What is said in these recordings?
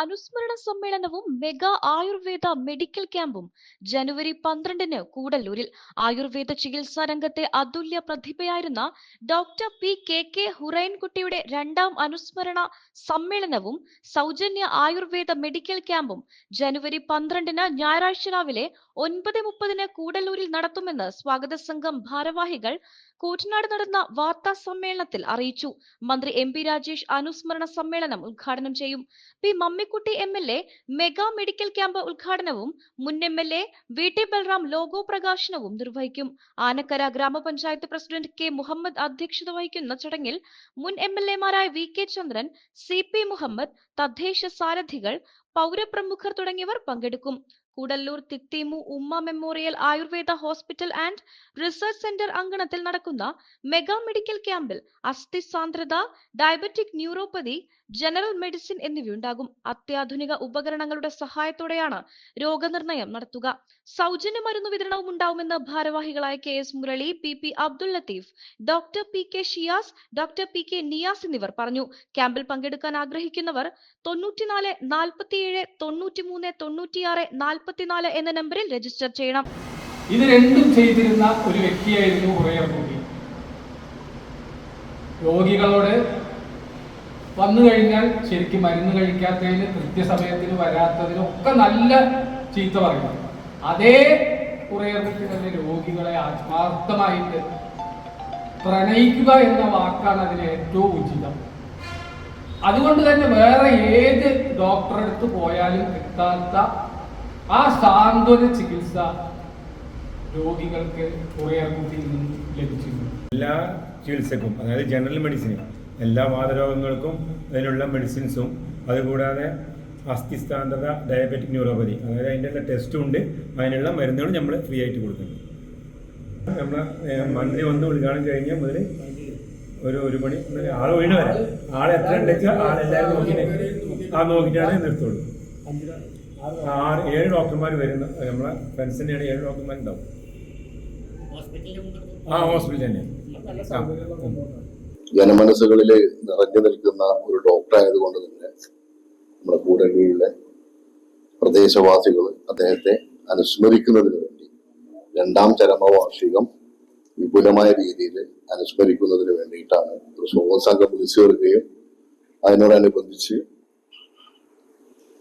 അനുസ്മരണ സമ്മേളനവും mega Ayurveda medical ക്യാമ്പും ജനുവരി 12-ന് കൂടല്ലൂരിൽ. ആയുർവേദ ചികിത്സാ രംഗത്തെ അതുല്യ പ്രതിഭയായിരുന്ന ഡോക്ടർ കെ ഹുറൈൻകുട്ടിയുടെ രണ്ടാം അനുസ്മരണ സമ്മേളനവും സൗജന്യ ആയുർവേദ മെഡിക്കൽ ക്യാമ്പും ജനുവരി 12-ന് ഞായറാഴ്ച രാവിലെ 9:30-ന് കൂടല്ലൂരിൽ നടത്തുമെന്ന് സ്വാഗത സംഘം ഭാരവാഹികൾ കൂറ്റനാട് നടന്ന വാർത്താ സമ്മേളനത്തിൽ അറിയിച്ചു. മന്ത്രി MP രാജേഷ് അനുസ്മരണ സമ്മേളനം ഉദ്ഘാടനം ചെയ്യും. P Mammikutty MLA mega medical camp ഉദ്ഘാടനവും മുൻ MLA VT ബൽറാം ലോഗോ പ്രകാശനവും നിർവഹിക്കും. ആനക്കര ഗ്രാമപഞ്ചായത്ത് പ്രസിഡന്റ് K മുഹമ്മദ് അധ്യക്ഷത വഹിക്കുന്ന ചടങ്ങിൽ മുൻ MLA-മാരായ VK ചന്ദ്രൻ, CP മുഹമ്മദ്, തദ്ദേശ സാരഥികൾ, പൗരപ്രമുഖർ തുടങ്ങിയവർ പങ്കെടുക്കും. കൂടല്ലൂർ തിത്തീമു ഉമ്മ memorial Ayurveda hospital and research centre അങ്കണത്തിൽ നടക്കുന്ന മെഗാ മെഡിക്കൽ ക്യാമ്പിൽ അസ്ഥി സാന്ദ്രത, ഡയബറ്റിക് ന്യൂറോപ്പതി, ജനറൽ മെഡിസിൻ എന്നിവയുണ്ടാകും. അത്യാധുനിക ഉപകരണങ്ങളുടെ സഹായത്തോടെയാണ് രോഗനിർണയം നടത്തുക. സൗജന്യ മരുന്ന് വിതരണവും ഉണ്ടാവുമെന്ന് ഭാരവാഹികളായ KS Murali, PP Abdul Latheef, doctor PK Shiyas, doctor PK Niyas എന്നിവർ പറഞ്ഞു. ക്യാമ്പിൽ പങ്കെടുക്കാൻ ആഗ്രഹിക്കുന്നവർ 94 47 93 96 44 എന്ന നമ്പറിൽ രജിസ്റ്റർ ചെയ്യണം. ഇത് രണ്ടും ചെയ്തിരുന്ന ഒരു വ്യക്തിയായിരുന്നു ഹുറൈൻകുട്ടി. രോഗികളോട് വന്നു കഴിഞ്ഞാൽ ശരിക്കും മരുന്ന് കഴിക്കാത്തതിന്, കൃത്യസമയത്തിന് വരാത്തതിനൊക്കെ നല്ല ചീത്ത പറയും. അതേ ഹുറൈൻകുട്ടി തന്നെ രോഗികളെ ആത്മാർത്ഥമായിട്ട് പ്രണയിക്കുക എന്ന വാക്കാണ് അതിന് ഏറ്റവും ഉചിതം. അതുകൊണ്ട് തന്നെ വേറെ ഏത് ഡോക്ടറെ അടുത്ത് പോയാലും കിട്ടാത്ത ആ സാന്ത്വന ചികിത്സ രോഗികൾക്ക് ഹുറൈൻകുട്ടിയിൽ നിന്ന് ലഭിച്ചിരുന്നു. എല്ലാ ചികിത്സക്കും, അതായത് ജനറൽ മെഡിസിനും, എല്ലാ വാതരോഗങ്ങൾക്കും അതിനുള്ള മെഡിസിൻസും, അതുകൂടാതെ അസ്ഥിസാന്ദ്രത, ഡയബറ്റിക് ന്യൂറോപ്പതി, അതായത് അതിൻ്റെ ടെസ്റ്റും ഉണ്ട്. അതിനുള്ള മരുന്നുകളും നമ്മൾ ഫ്രീ ആയിട്ട് കൊടുക്കുന്നു. നമ്മൾ മന്ത്രി വന്ന് ഉദ്ഘാടനം കഴിഞ്ഞാൽ മുതൽ ഒരു മണി ആൾ ഒഴിഞ്ഞു വരാം. ആൾ എത്ര ഉണ്ടെച്ചാൽ ആളെല്ലാവരും നോക്കിയിട്ടാണ് നിർത്തുള്ളൂ. 7 ഡോക്ടർമാർ വരുന്ന നമ്മളെ ഫ്രണ്ട്സ് തന്നെയാണ്. 7 ഡോക്ടർമാരുണ്ടാവും. ഹോസ്പിറ്റൽ തന്നെ. ജനമനസ്സുകളിൽ നിറഞ്ഞു നിൽക്കുന്ന ഒരു ഡോക്ടർ ആയതുകൊണ്ട് തന്നെ നമ്മുടെ കൂടല്ലൂരിലെ പ്രദേശവാസികൾ അദ്ദേഹത്തെ അനുസ്മരിക്കുന്നതിന് വേണ്ടി 2ാം ചരമവാർഷികം വിപുലമായ രീതിയിൽ അനുസ്മരിക്കുന്നതിന് വേണ്ടിയിട്ടാണ് ഒരു സ്വാഗത സംഘം വിളിച്ചു ചേർക്കുകയും അതിനോടനുബന്ധിച്ച്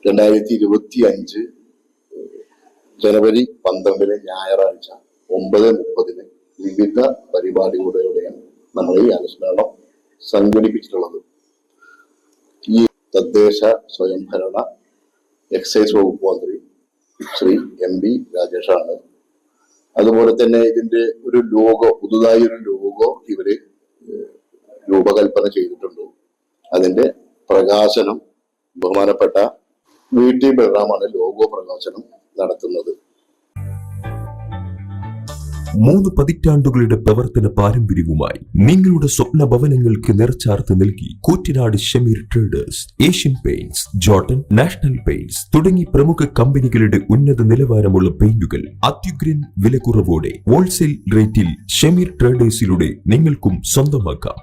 2025 ജനുവരി 12-ന് ഞായറാഴ്ച 9:30-ന് വിവിധ പരിപാടികളുടെയാണ് നമ്മൾ ഈ അനുസ്മരണം സംഘടിപ്പിച്ചിട്ടുള്ളത്. ഈ തദ്ദേശ സ്വയംഭരണ എക്സൈസ് വകുപ്പ് മന്ത്രി ശ്രീ MP രാജേഷാണ്. അതുപോലെ തന്നെ ഇതിന്റെ ഒരു ലോഗോ, പുതുതായി ഒരു ലോഗോ ഇവര് രൂപകൽപ്പന ചെയ്തിട്ടുണ്ട്. അതിന്റെ പ്രകാശനം ബഹുമാനപ്പെട്ട VT ബൽറാമാണ് ലോഗോ പ്രകാശനം നടത്തുന്നത്. 3 പതിറ്റാണ്ടുകളുടെ പ്രവർത്തന പാരമ്പര്യവുമായി നിങ്ങളുടെ സ്വപ്ന ഭവനങ്ങൾക്ക് നിറച്ചാർത്ത് നൽകി Koottanad Shameer traders, Asian paints, Jordan, national paints തുടങ്ങി പ്രമുഖ കമ്പനികളുടെ ഉന്നത നിലവാരമുള്ള പെയിന്റുകൾ അത്യുഗ്രൻ വിലക്കുറവോടെ ഹോൾസെയിൽ റേറ്റിൽ ഷമീർ ട്രേഡേഴ്സിലൂടെ നിങ്ങൾക്കും സ്വന്തമാക്കാം.